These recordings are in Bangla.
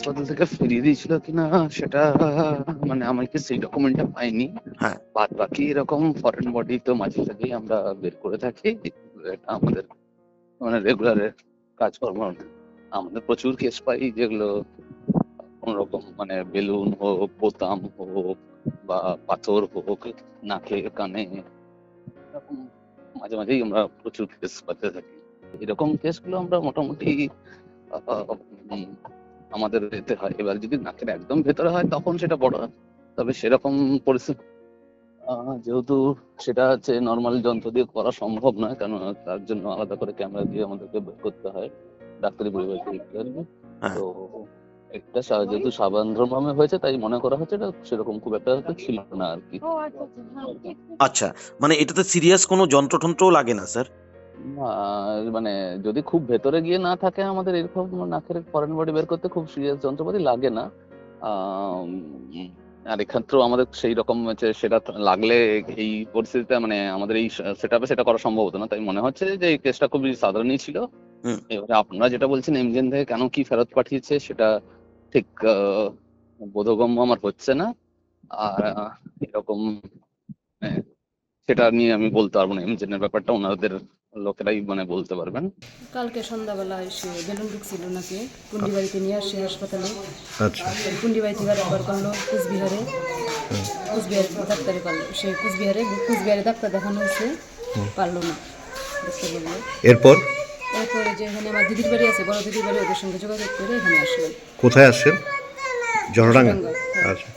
হাসপাতাল থেকে ফিরিয়ে দিয়েছিল কিনা সেটা মানে আমাকে সেই ডকুমেন্টটা পাইনি। হ্যাঁ। বাদ বাকি এরকম ফরেন বডি তো মাঝে সাঝেই আমরা বের করে থাকি। এটা আমাদের মানে রেগুলার কাজকর্ম। আমাদের প্রচুর কেস পাই যেগুলো কোন রকম মানে বেলুন হোক, বোতাম হোক বা পাথর হোক নাকে কানে, এরকম মাঝে মাঝেই আমরা প্রচুর কেস পাতে থাকি। এরকম কেসগুলো আমরা মোটামুটি আহ, উম, আমাদের এতে হয়। এবার যদি নাকের একদম ভেতরে হয় তখন সেটা বড়, তবে সেরকম পরিস্থিতি যেহেতু সেটা হচ্ছে নর্মাল যন্ত্র দিয়ে করা সম্ভব নয়, কারণ তার জন্য আলাদা করে ক্যামেরা দিয়ে আমাদেরকে বের করতে হয় ডাক্তারি পরিবারকে লিখতে আর কি। হ্যাঁ। তো একটা যেহেতু সাবধানভাবে হয়েছে তাই মনে করা হচ্ছে এটা সেরকম খুব একটা হয়তো ছিল না আর কি। আচ্ছা, মানে এটাতে সিরিয়াস কোনো যন্ত্রটন্ত্রও লাগে না স্যার? না, মানে যদি খুব ভেতরে গিয়ে না থাকে আমাদের এরকম নাকের ফরেন বডি বের করতে খুব সিরিয়াস যন্ত্রপাতি লাগে না। আম, আর এক্ষেত্রেও আমাদের সেই রকম হচ্ছে সেটা লাগলে এই পরিস্থিতিতে মানে আমাদের এই সেটআপে সেটা করা সম্ভব হতো না, তাই মনে হচ্ছে যে এই কেসটা খুবই সাধারণই ছিল। হুম। এবারে আপনারা যেটা বলছেন এমজেন থেকে কেন কি ফেরত পাঠিয়েছে সেটা ঠিক বোধগম্য আমার হচ্ছে না। আর এরকম মানে সেটা নিয়ে আমি বলতে পারবো না, এমজেনের ব্যাপারটা ওনাদের লোকেরাই মানে বলতে পারবেন। কালকে সন্ধ্যাবেলা এসে বেলুন ঢুকছিল নাকি পুন্ডিবাড়িতে নিয়ে আসে হাসপাতালে। আচ্ছা। পুন্ডিবাড়ি থেকে রেফার করলো কুচবিহারে। কুচবিহারে ডাক্তারে পারলো, সে কুচবিহারে ডাক্তার দেখানো হয়েছে, পারলো না ডাক্তার বললো। এরপর এরপরে যে এখানে আমার দিদির বাড়ি আছে, বড় দিদির বাড়ি, ওদের সঙ্গে যোগাযোগ করে এখানে আসলাম। কোথায় আসছেন? জলডাঙ্গা। জলডাঙ্গা, হ্যাঁ। আচ্ছা,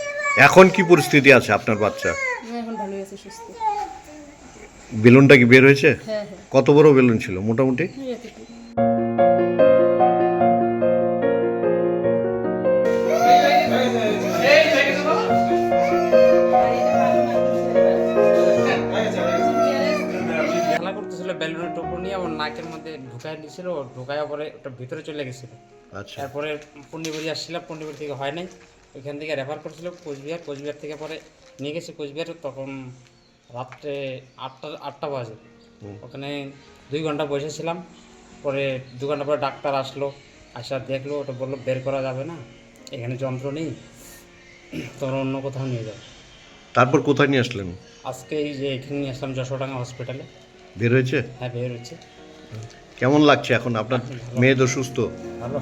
এখন কি পরিস্থিতি আছে আপনার বাচ্চা? এখন ভালোই আছে, সুস্থ। বেলুনটা কি বের হয়েছে? হ্যাঁ হ্যাঁ, কত বড় বেলুন ছিল মোটামুটি? এতটুকু। খেলা করতেছিল বেলুনের টোপর নিয়ে আমার নাকের মধ্যে ঢুকায় নিয়েছিল, ঢুকায় পরে ওটা ভিতরে চলে গেছিল। আচ্ছা। তারপরে পন্ডিবাড়ি আসছিলাম, পন্ডিবাড়ি থেকে হয় নাই, ওইখান থেকে রেফার করছিল কোচবিহার থেকে পরে নিয়ে গেছে কোচবিহার। তখন রাত্রে আটটা বাজে। ওখানে 2 ঘন্টা বসেছিলাম। পরে 2 ঘন্টা পরে ডাক্তার আসলো, আসা দেখলো, ওটা বললো বের করা যাবে না, এখানে যন্ত্র নেই, তোমরা অন্য কোথাও নিয়ে যাও। তারপর কোথায় নিয়ে আসলেন? আজকে এই যে এখানে নিয়ে আসলাম যশোডাঙ্গা হসপিটালে। বের হয়েছে? হ্যাঁ, বের হচ্ছে। কেমন লাগছে এখন? আপনার মেয়ে তো সুস্থ? ভালো।